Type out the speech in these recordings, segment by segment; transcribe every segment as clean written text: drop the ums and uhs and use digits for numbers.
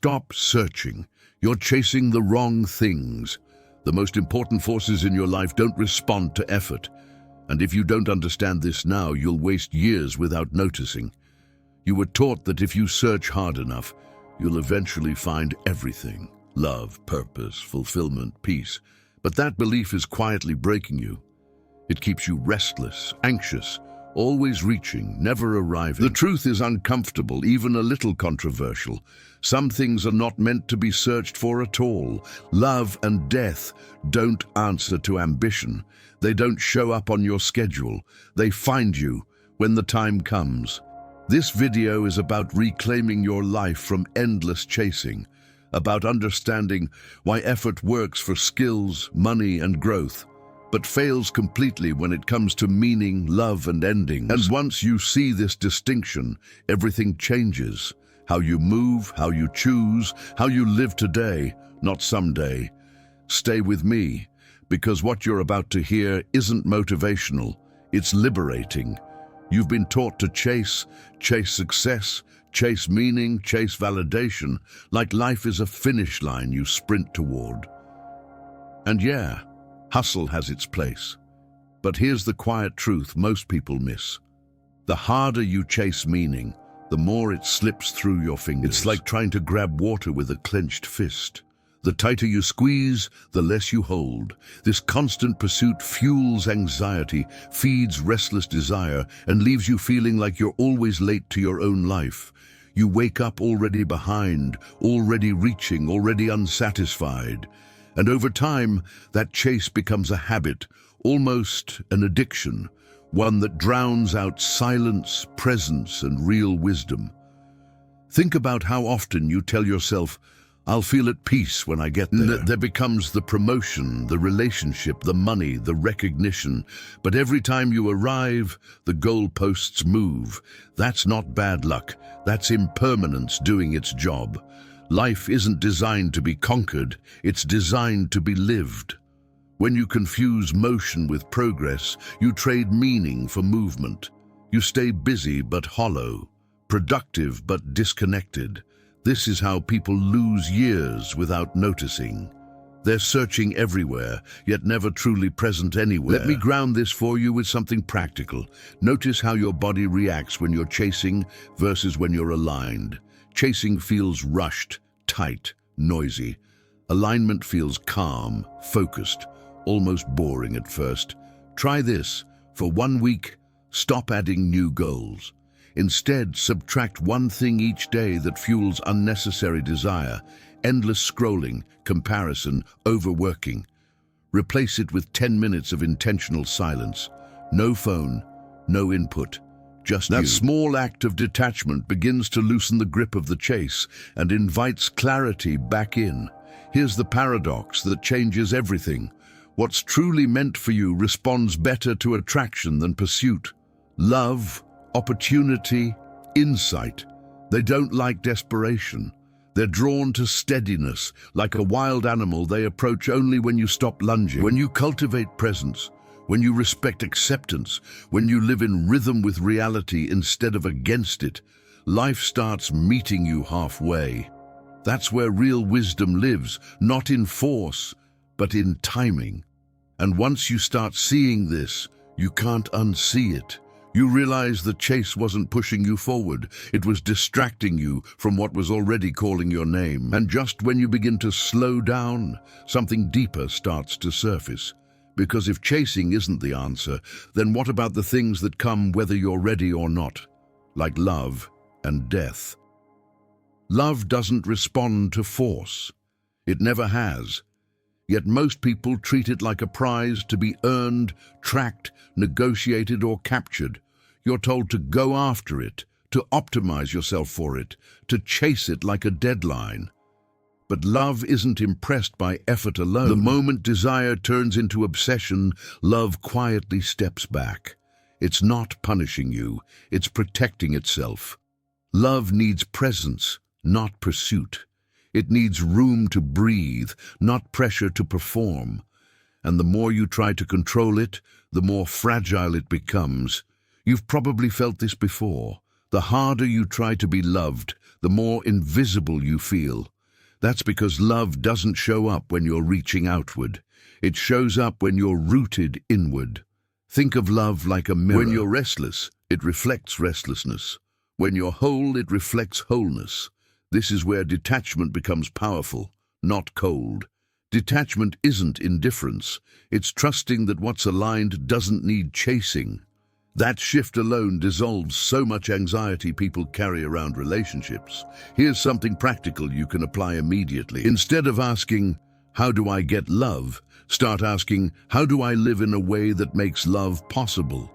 Stop searching. You're chasing the wrong things. The most important forces in your life don't respond to effort. And if you don't understand this now, you'll waste years without noticing. You were taught that if you search hard enough, you'll eventually find everything. Love, purpose, fulfillment, peace. But that belief is quietly breaking you. It keeps you restless, anxious, always reaching, never arriving. The truth is uncomfortable, even a little controversial. Some things are not meant to be searched for at all. Love and death don't answer to ambition. They don't show up on your schedule. They find you when the time comes. This video is about reclaiming your life from endless chasing, about understanding why effort works for skills, money, and growth, but fails completely when it comes to meaning, love, and endings. And once you see this distinction, everything changes. How you move, how you choose, how you live today, not someday. Stay with me, because what you're about to hear isn't motivational, it's liberating. You've been taught to chase success, chase meaning, chase validation, like life is a finish line you sprint toward. And yeah, hustle has its place. But here's the quiet truth most people miss. The harder you chase meaning, the more it slips through your fingers. It's like trying to grab water with a clenched fist. The tighter you squeeze, the less you hold. This constant pursuit fuels anxiety, feeds restless desire, and leaves you feeling like you're always late to your own life. You wake up already behind, already reaching, already unsatisfied. And over time, that chase becomes a habit, almost an addiction, one that drowns out silence, presence, and real wisdom. Think about how often you tell yourself, "I'll feel at peace when I get there." There becomes the promotion, the relationship, the money, the recognition. But every time you arrive, the goalposts move. That's not bad luck. That's impermanence doing its job. Life isn't designed to be conquered. It's designed to be lived. When you confuse motion with progress, you trade meaning for movement. You stay busy but hollow, productive but disconnected. This is how people lose years without noticing. They're searching everywhere, yet never truly present anywhere. Let me ground this for you with something practical. Notice how your body reacts when you're chasing versus when you're aligned. Chasing feels rushed, tight, noisy. Alignment feels calm, focused, almost boring at first. Try this. For 1 week, stop adding new goals. Instead, subtract one thing each day that fuels unnecessary desire, endless scrolling, comparison, overworking. Replace it with 10 minutes of intentional silence. No phone, no input, just you. That small act of detachment begins to loosen the grip of the chase and invites clarity back in. Here's the paradox that changes everything. What's truly meant for you responds better to attraction than pursuit. Love, opportunity, insight. They don't like desperation. They're drawn to steadiness. Like a wild animal, they approach only when you stop lunging. When you cultivate presence, when you respect acceptance, when you live in rhythm with reality instead of against it, life starts meeting you halfway. That's where real wisdom lives, not in force, but in timing. And once you start seeing this, you can't unsee it. You realize the chase wasn't pushing you forward. It was distracting you from what was already calling your name. And just when you begin to slow down, something deeper starts to surface. Because if chasing isn't the answer, then what about the things that come whether you're ready or not? Like love and death. Love doesn't respond to force. It never has. Yet most people treat it like a prize to be earned, tracked, negotiated, or captured. You're told to go after it, to optimize yourself for it, to chase it like a deadline. But love isn't impressed by effort alone. The moment desire turns into obsession, love quietly steps back. It's not punishing you, it's protecting itself. Love needs presence, not pursuit. It needs room to breathe, not pressure to perform. And the more you try to control it, the more fragile it becomes. You've probably felt this before. The harder you try to be loved, the more invisible you feel. That's because love doesn't show up when you're reaching outward. It shows up when you're rooted inward. Think of love like a mirror. When you're restless, it reflects restlessness. When you're whole, it reflects wholeness. This is where detachment becomes powerful, not cold. Detachment isn't indifference. It's trusting that what's aligned doesn't need chasing. That shift alone dissolves so much anxiety people carry around relationships. Here's something practical you can apply immediately. Instead of asking, "How do I get love?" start asking, "How do I live in a way that makes love possible?"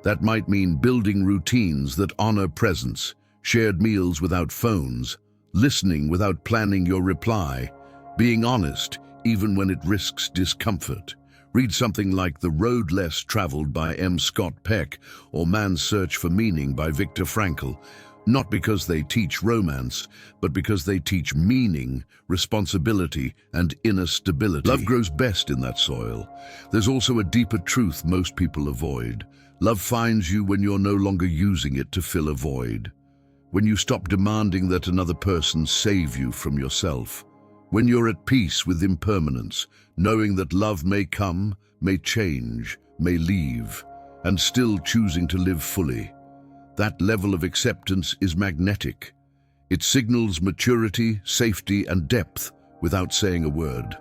That might mean building routines that honor presence, shared meals without phones, listening without planning your reply, being honest even when it risks discomfort. Read something like The Road Less Traveled by M. Scott Peck or Man's Search for Meaning by Viktor Frankl, not because they teach romance, but because they teach meaning, responsibility, and inner stability. Love grows best in that soil. There's also a deeper truth most people avoid. Love finds you when you're no longer using it to fill a void. When you stop demanding that another person save you from yourself. When you're at peace with impermanence, knowing that love may come, may change, may leave, and still choosing to live fully. That level of acceptance is magnetic. It signals maturity, safety, and depth without saying a word.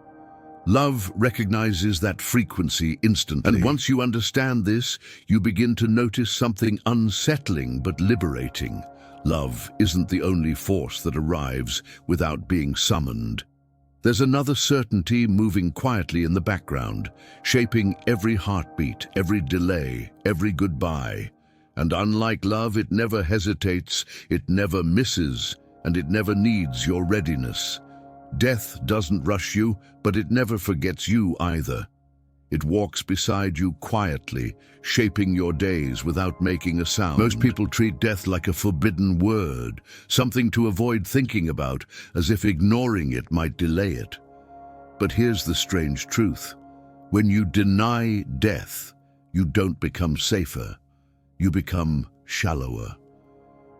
Love recognizes that frequency instantly. And once you understand this, you begin to notice something unsettling but liberating. Love isn't the only force that arrives without being summoned. There's another certainty moving quietly in the background, shaping every heartbeat, every delay, every goodbye. And unlike love, it never hesitates, it never misses, and it never needs your readiness. Death doesn't rush you, but it never forgets you either. It walks beside you quietly, shaping your days without making a sound. Most people treat death like a forbidden word, something to avoid thinking about, as if ignoring it might delay it. But here's the strange truth. When you deny death, you don't become safer. You become shallower.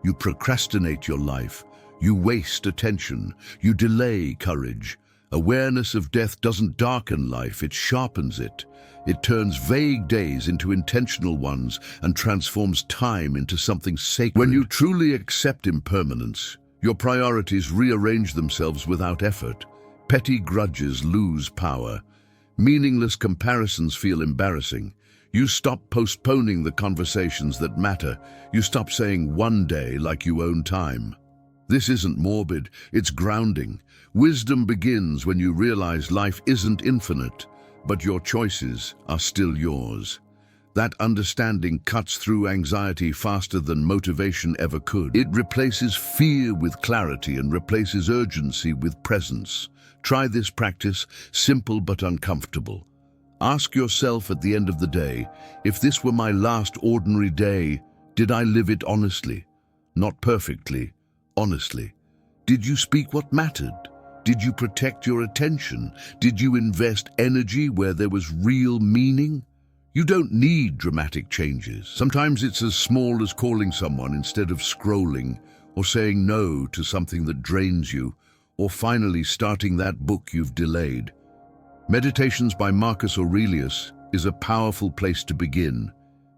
You procrastinate your life. You waste attention. You delay courage. Awareness of death doesn't darken life, it sharpens it. It turns vague days into intentional ones and transforms time into something sacred. When you truly accept impermanence, your priorities rearrange themselves without effort. Petty grudges lose power. Meaningless comparisons feel embarrassing. You stop postponing the conversations that matter. You stop saying one day like you own time. This isn't morbid, it's grounding. Wisdom begins when you realize life isn't infinite, but your choices are still yours. That understanding cuts through anxiety faster than motivation ever could. It replaces fear with clarity and replaces urgency with presence. Try this practice, simple but uncomfortable. Ask yourself at the end of the day, if this were my last ordinary day, did I live it honestly? Not perfectly, honestly. Did you speak what mattered? Did you protect your attention? Did you invest energy where there was real meaning? You don't need dramatic changes. Sometimes it's as small as calling someone instead of scrolling, or saying no to something that drains you, or finally starting that book you've delayed. Meditations by Marcus Aurelius is a powerful place to begin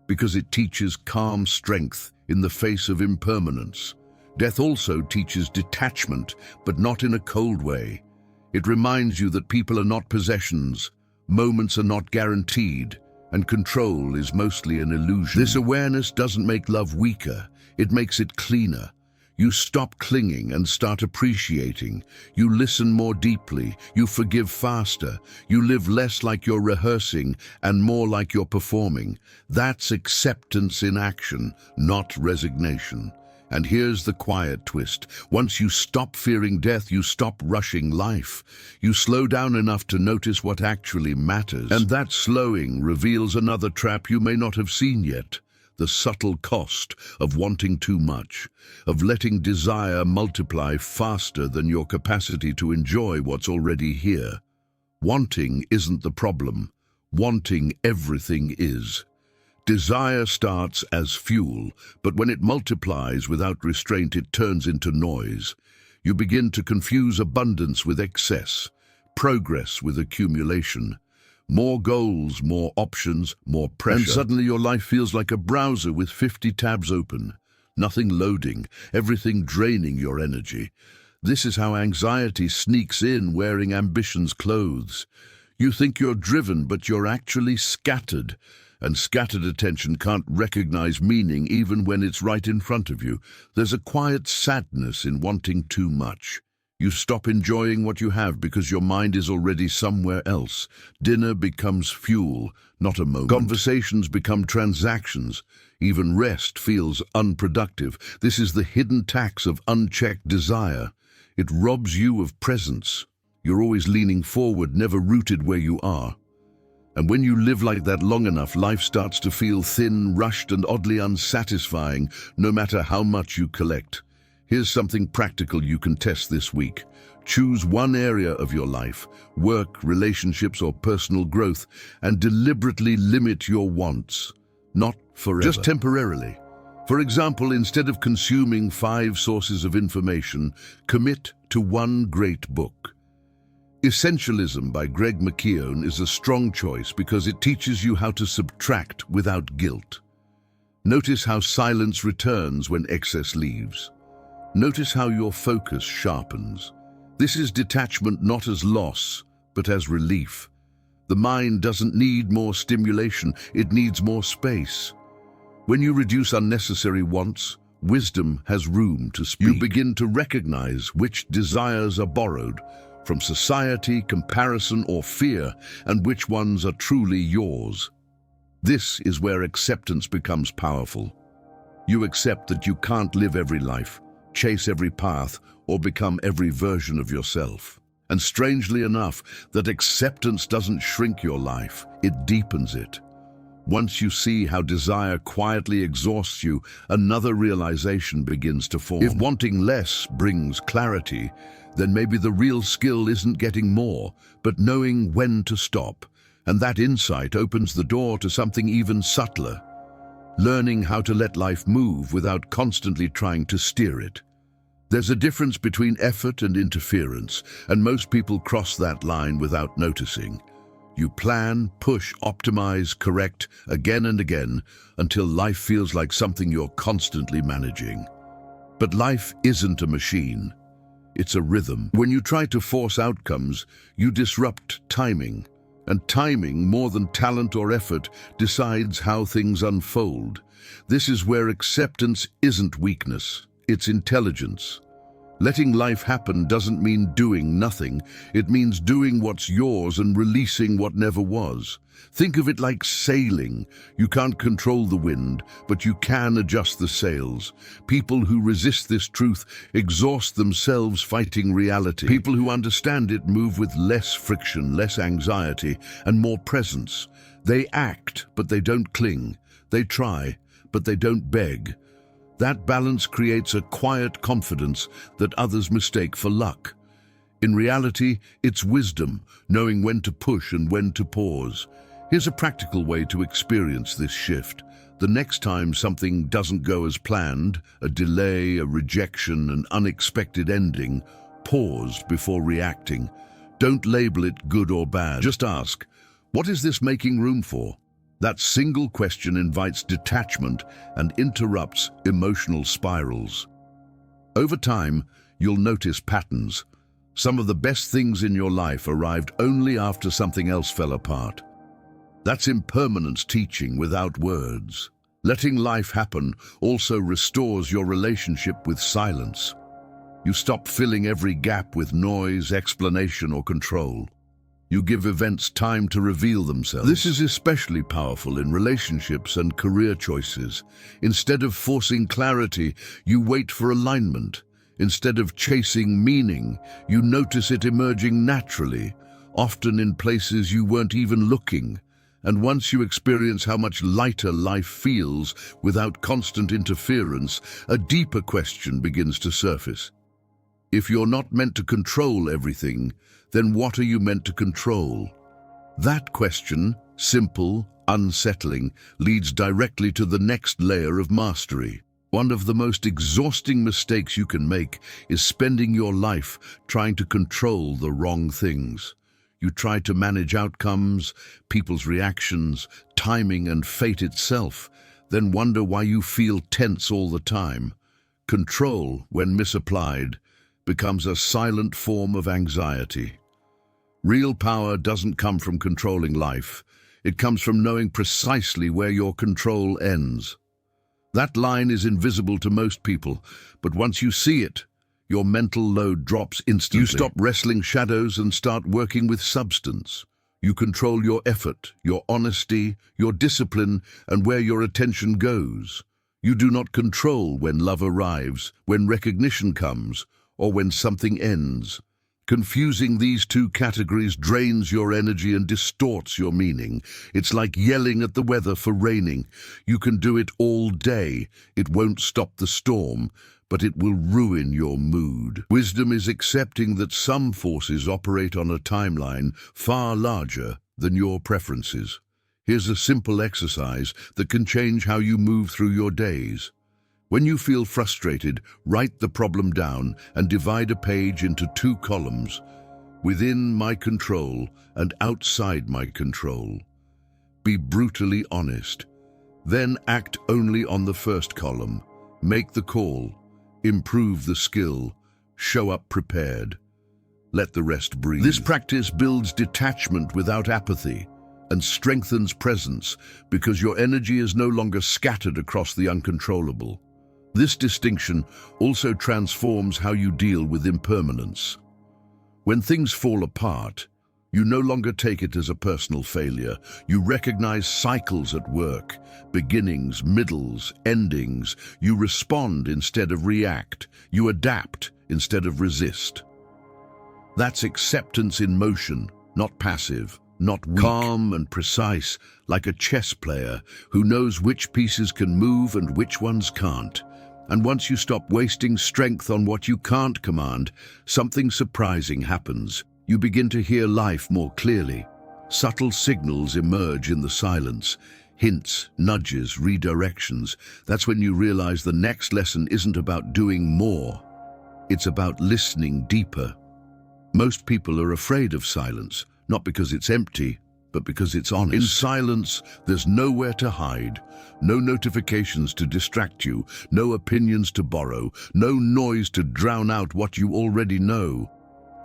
because it teaches calm strength in the face of impermanence. Death also teaches detachment, but not in a cold way. It reminds you that people are not possessions, moments are not guaranteed, and control is mostly an illusion. This awareness doesn't make love weaker, it makes it cleaner. You stop clinging and start appreciating. You listen more deeply, you forgive faster, you live less like you're rehearsing and more like you're performing. That's acceptance in action, not resignation. And here's the quiet twist. Once you stop fearing death, you stop rushing life. You slow down enough to notice what actually matters. And that slowing reveals another trap you may not have seen yet. The subtle cost of wanting too much, of letting desire multiply faster than your capacity to enjoy what's already here. Wanting isn't the problem. Wanting everything is. Desire starts as fuel, but when it multiplies without restraint, it turns into noise. You begin to confuse abundance with excess, progress with accumulation. More goals, more options, more pressure. And suddenly your life feels like a browser with 50 tabs open. Nothing loading, everything draining your energy. This is how anxiety sneaks in wearing ambition's clothes. You think you're driven, but you're actually scattered. And scattered attention can't recognize meaning even when it's right in front of you. There's a quiet sadness in wanting too much. You stop enjoying what you have because your mind is already somewhere else. Dinner becomes fuel, not a moment. Conversations become transactions. Even rest feels unproductive. This is the hidden tax of unchecked desire. It robs you of presence. You're always leaning forward, never rooted where you are. And when you live like that long enough, life starts to feel thin, rushed, and oddly unsatisfying, no matter how much you collect. Here's something practical you can test this week. Choose one area of your life, work, relationships, or personal growth, and deliberately limit your wants. Not forever. Just temporarily. For example, instead of consuming 5 sources of information, commit to one great book. Essentialism by Greg McKeown is a strong choice because it teaches you how to subtract without guilt. Notice how silence returns when excess leaves. Notice how your focus sharpens. This is detachment not as loss, but as relief. The mind doesn't need more stimulation, it needs more space. When you reduce unnecessary wants, wisdom has room to speak. You begin to recognize which desires are borrowed from society, comparison, or fear, and which ones are truly yours. This is where acceptance becomes powerful. You accept that you can't live every life, chase every path, or become every version of yourself. And strangely enough, that acceptance doesn't shrink your life, it deepens it. Once you see how desire quietly exhausts you, another realization begins to form. If wanting less brings clarity, then maybe the real skill isn't getting more, but knowing when to stop. And that insight opens the door to something even subtler. Learning how to let life move without constantly trying to steer it. There's a difference between effort and interference, and most people cross that line without noticing. You plan, push, optimize, correct again and again until life feels like something you're constantly managing. But life isn't a machine. It's a rhythm. When you try to force outcomes, you disrupt timing. And timing, more than talent or effort, decides how things unfold. This is where acceptance isn't weakness, it's intelligence. Letting life happen doesn't mean doing nothing. It means doing what's yours and releasing what never was. Think of it like sailing. You can't control the wind, but you can adjust the sails. People who resist this truth exhaust themselves fighting reality. People who understand it move with less friction, less anxiety, and more presence. They act, but they don't cling. They try, but they don't beg. That balance creates a quiet confidence that others mistake for luck. In reality, it's wisdom, knowing when to push and when to pause. Here's a practical way to experience this shift. The next time something doesn't go as planned, a delay, a rejection, an unexpected ending, pause before reacting. Don't label it good or bad. Just ask, what is this making room for? That single question invites detachment and interrupts emotional spirals. Over time, you'll notice patterns. Some of the best things in your life arrived only after something else fell apart. That's impermanence teaching without words. Letting life happen also restores your relationship with silence. You stop filling every gap with noise, explanation, or control. You give events time to reveal themselves. This is especially powerful in relationships and career choices. Instead of forcing clarity, you wait for alignment. Instead of chasing meaning, you notice it emerging naturally, often in places you weren't even looking. And once you experience how much lighter life feels without constant interference, a deeper question begins to surface. If you're not meant to control everything, then what are you meant to control? That question, simple, unsettling, leads directly to the next layer of mastery. One of the most exhausting mistakes you can make is spending your life trying to control the wrong things. You try to manage outcomes, people's reactions, timing, and fate itself, then wonder why you feel tense all the time. Control, when misapplied, becomes a silent form of anxiety. Real power doesn't come from controlling life. It comes from knowing precisely where your control ends. That line is invisible to most people, but once you see it, your mental load drops instantly. You stop wrestling shadows and start working with substance. You control your effort, your honesty, your discipline, and where your attention goes. You do not control when love arrives, when recognition comes, or when something ends. Confusing these two categories drains your energy and distorts your meaning. It's like yelling at the weather for raining. You can do it all day. It won't stop the storm, but it will ruin your mood. Wisdom is accepting that some forces operate on a timeline far larger than your preferences. Here's a simple exercise that can change how you move through your days. When you feel frustrated, write the problem down and divide a page into 2 columns, within my control and outside my control. Be brutally honest. Then act only on the first column. Make the call. Improve the skill. Show up prepared. Let the rest breathe. This practice builds detachment without apathy and strengthens presence because your energy is no longer scattered across the uncontrollable. This distinction also transforms how you deal with impermanence. When things fall apart, you no longer take it as a personal failure. You recognize cycles at work, beginnings, middles, endings. You respond instead of react. You adapt instead of resist. That's acceptance in motion, not passive, not weak. Calm and precise, like a chess player who knows which pieces can move and which ones can't. And once you stop wasting strength on what you can't command, something surprising happens. You begin to hear life more clearly. Subtle signals emerge in the silence. Hints, nudges, redirections. That's when you realize the next lesson isn't about doing more. It's about listening deeper. Most people are afraid of silence, not because it's empty, but because it's honest. In silence, there's nowhere to hide, no notifications to distract you, no opinions to borrow, no noise to drown out what you already know.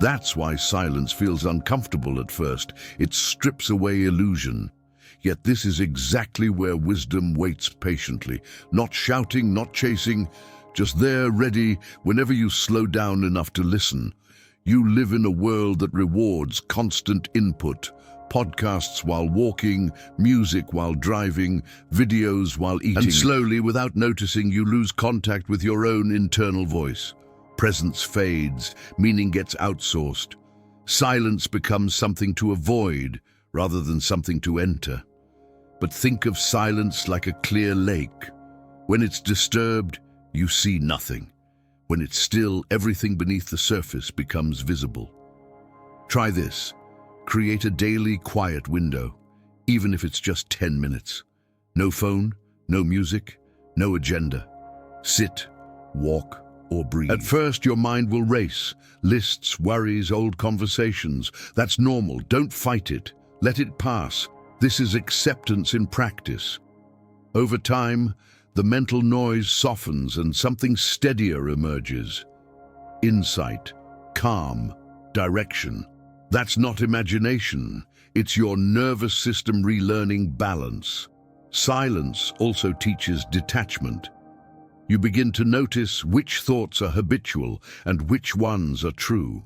That's why silence feels uncomfortable at first. It strips away illusion. Yet this is exactly where wisdom waits patiently, not shouting, not chasing, just there ready whenever you slow down enough to listen. You live in a world that rewards constant input. Podcasts while walking, music while driving, videos while eating. And slowly, without noticing, you lose contact with your own internal voice. Presence fades, meaning gets outsourced. Silence becomes something to avoid rather than something to enter. But think of silence like a clear lake. When it's disturbed, you see nothing. When it's still, everything beneath the surface becomes visible. Try this. Create a daily quiet window, even if it's just 10 minutes. No phone, no music, no agenda. Sit, walk, or breathe. At first, your mind will race. Lists, worries, old conversations. That's normal. Don't fight it. Let it pass. This is acceptance in practice. Over time, the mental noise softens and something steadier emerges. Insight, calm, direction. That's not imagination. It's your nervous system relearning balance. Silence also teaches detachment. You begin to notice which thoughts are habitual and which ones are true.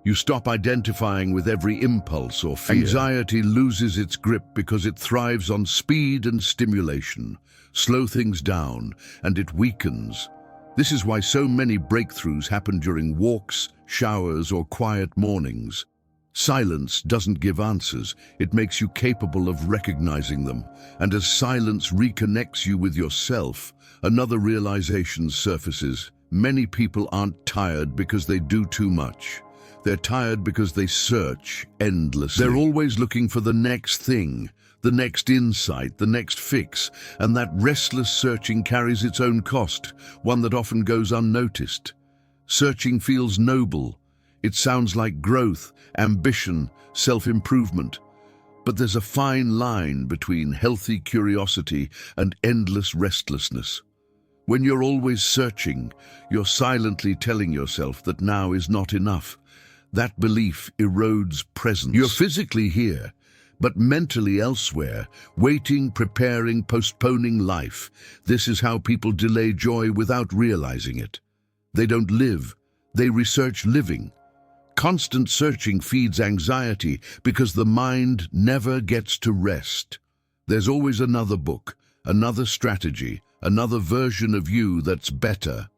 You stop identifying with every impulse or fear. Anxiety loses its grip because it thrives on speed and stimulation. Slow things down, and it weakens. This is why so many breakthroughs happen during walks, showers, or quiet mornings. Silence doesn't give answers, it makes you capable of recognizing them. And as silence reconnects you with yourself, another realization surfaces. Many people aren't tired because they do too much. They're tired because they search endlessly. They're always looking for the next thing, the next insight, the next fix, and that restless searching carries its own cost, one that often goes unnoticed. Searching feels noble. It sounds like growth, ambition, self-improvement. But there's a fine line between healthy curiosity and endless restlessness. When you're always searching, you're silently telling yourself that now is not enough. That belief erodes presence. You're physically here, but mentally elsewhere, waiting, preparing, postponing life. This is how people delay joy without realizing it. They don't live, they research living. Constant searching feeds anxiety because the mind never gets to rest. There's always another book, another strategy, another version of you that's better.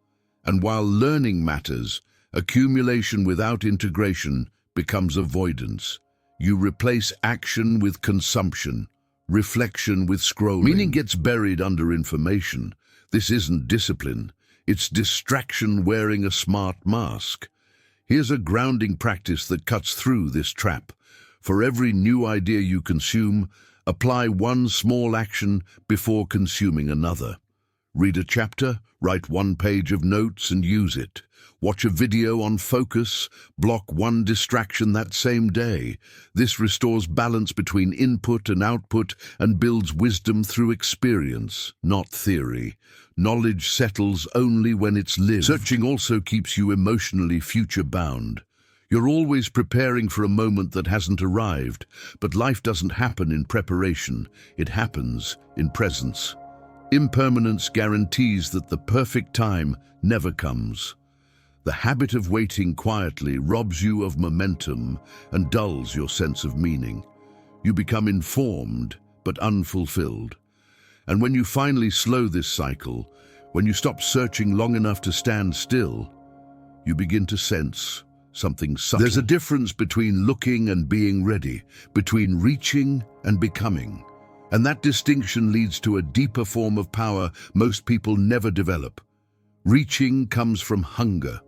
And while learning matters, accumulation without integration becomes avoidance. You replace action with consumption, reflection with scrolling. Meaning gets buried under information. This isn't discipline. It's distraction wearing a smart mask. Here's a grounding practice that cuts through this trap. For every new idea you consume, apply one small action before consuming another. Read a chapter, write one page of notes and use it. Watch a video on focus, block one distraction that same day. This restores balance between input and output and builds wisdom through experience, not theory. Knowledge settles only when it's lived. Searching also keeps you emotionally future-bound. You're always preparing for a moment that hasn't arrived, but life doesn't happen in preparation. It happens in presence. Impermanence guarantees that the perfect time never comes. The habit of waiting quietly robs you of momentum and dulls your sense of meaning. You become informed but unfulfilled. And when you finally slow this cycle, when you stop searching long enough to stand still, you begin to sense something subtle. There's a difference between looking and being ready, between reaching and becoming. And that distinction leads to a deeper form of power most people never develop. Reaching comes from hunger.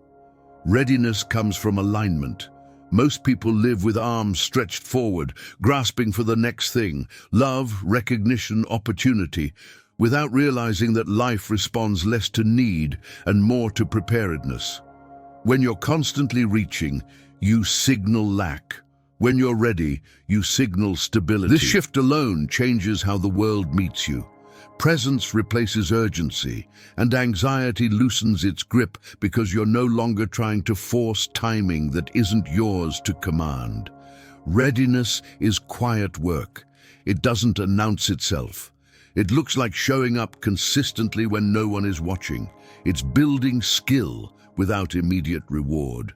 Readiness comes from alignment. Most people live with arms stretched forward, grasping for the next thing, love, recognition, opportunity, without realizing that life responds less to need and more to preparedness. When you're constantly reaching, you signal lack. When you're ready, you signal stability. This shift alone changes how the world meets you. Presence replaces urgency, and anxiety loosens its grip because you're no longer trying to force timing that isn't yours to command. Readiness is quiet work. It doesn't announce itself. It looks like showing up consistently when no one is watching. It's building skill without immediate reward.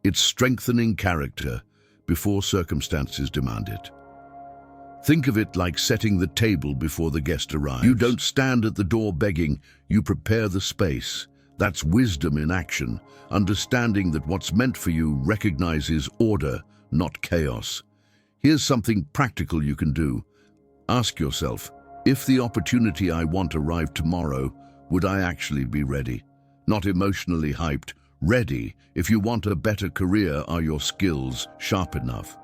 It's strengthening character before circumstances demand it. Think of it like setting the table before the guest arrives. You don't stand at the door begging, you prepare the space. That's wisdom in action, understanding that what's meant for you recognizes order, not chaos. Here's something practical you can do. Ask yourself, if the opportunity I want arrived tomorrow, would I actually be ready? Not emotionally hyped, ready. If you want a better career, are your skills sharp enough?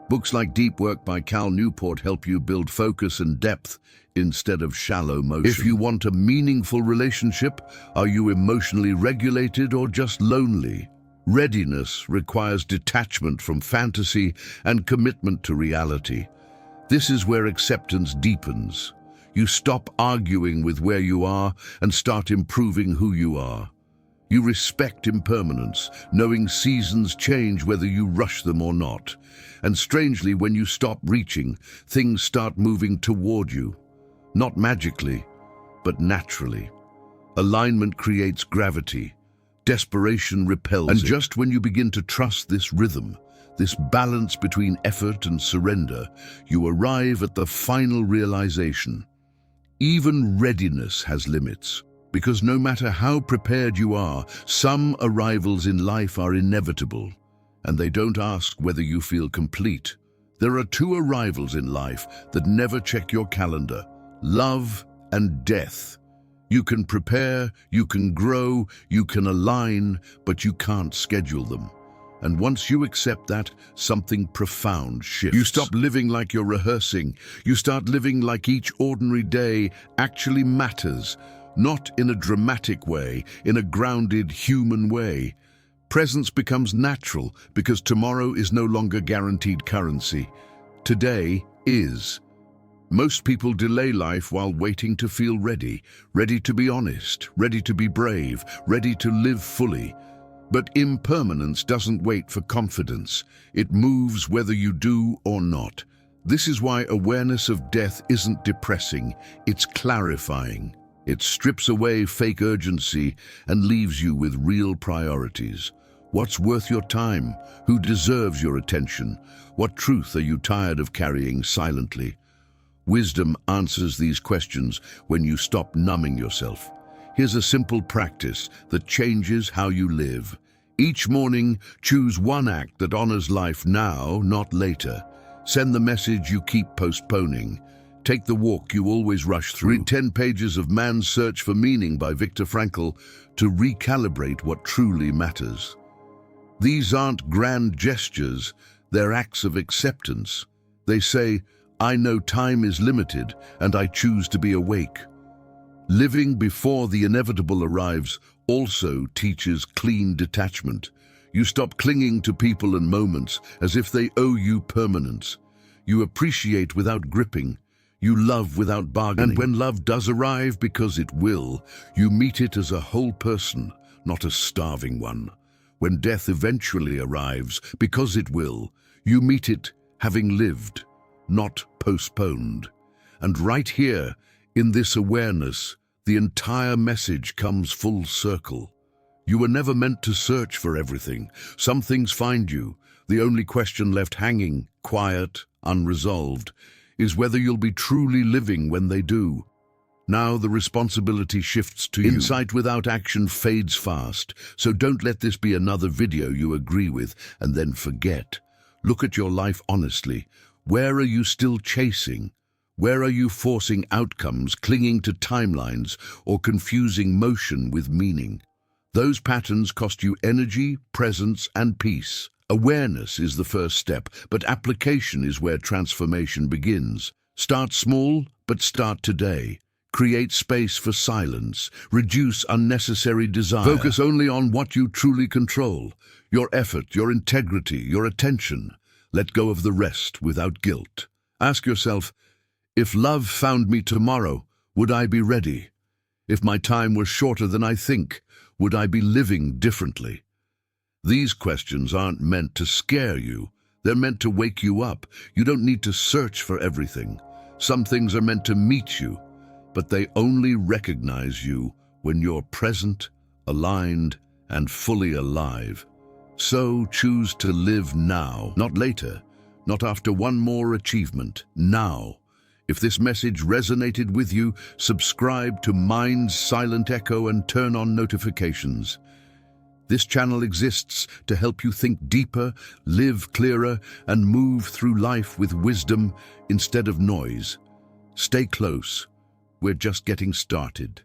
Books like Deep Work by Cal Newport help you build focus and depth instead of shallow motion. If you want a meaningful relationship, are you emotionally regulated or just lonely? Readiness requires detachment from fantasy and commitment to reality. This is where acceptance deepens. You stop arguing with where you are and start improving who you are. You respect impermanence, knowing seasons change whether you rush them or not. And strangely, when you stop reaching, things start moving toward you. Not magically, but naturally. Alignment creates gravity. Desperation repels it. And just when you begin to trust this rhythm, this balance between effort and surrender, you arrive at the final realization. Even readiness has limits. Because no matter how prepared you are, some arrivals in life are inevitable, and they don't ask whether you feel complete. There are two arrivals in life that never check your calendar: love and death. You can prepare, you can grow, you can align, but you can't schedule them. And once you accept that, something profound shifts. You stop living like you're rehearsing. You start living like each ordinary day actually matters, not in a dramatic way, in a grounded human way. Presence becomes natural because tomorrow is no longer guaranteed currency. Today is. Most people delay life while waiting to feel ready, ready to be honest, ready to be brave, ready to live fully. But impermanence doesn't wait for confidence. It moves whether you do or not. This is why awareness of death isn't depressing, it's clarifying. It strips away fake urgency and leaves you with real priorities. What's worth your time? Who deserves your attention? What truth are you tired of carrying silently? Wisdom answers these questions when you stop numbing yourself. Here's a simple practice that changes how you live. Each morning, choose one act that honors life now, not later. Send the message you keep postponing. Take the walk you always rush through. Read 10 pages of Man's Search for Meaning by Viktor Frankl to recalibrate what truly matters. These aren't grand gestures, they're acts of acceptance. They say, I know time is limited and I choose to be awake. Living before the inevitable arrives also teaches clean detachment. You stop clinging to people and moments as if they owe you permanence. You appreciate without gripping. You love without bargaining. And when love does arrive, because it will, you meet it as a whole person, not a starving one. When death eventually arrives, because it will, you meet it having lived, not postponed. And right here, in this awareness, the entire message comes full circle. You were never meant to search for everything. Some things find you. The only question left hanging, quiet, unresolved, is whether you'll be truly living when they do. Now the responsibility shifts to you. Insight without action fades fast, so don't let this be another video you agree with and then forget. Look at your life honestly. Where are you still chasing? Where are you forcing outcomes, clinging to timelines, or confusing motion with meaning? Those patterns cost you energy, presence, and peace. Awareness is the first step, but application is where transformation begins. Start small, but start today. Create space for silence. Reduce unnecessary desire. Focus only on what you truly control. Your effort, your integrity, your attention. Let go of the rest without guilt. Ask yourself, if love found me tomorrow, would I be ready? If my time was shorter than I think, would I be living differently? These questions aren't meant to scare you. They're meant to wake you up. You don't need to search for everything. Some things are meant to meet you, but they only recognize you when you're present, aligned, and fully alive. So choose to live now, not later, not after one more achievement, now. If this message resonated with you, subscribe to Mind's Silent Echo and turn on notifications. This channel exists to help you think deeper, live clearer, and move through life with wisdom instead of noise. Stay close. We're just getting started.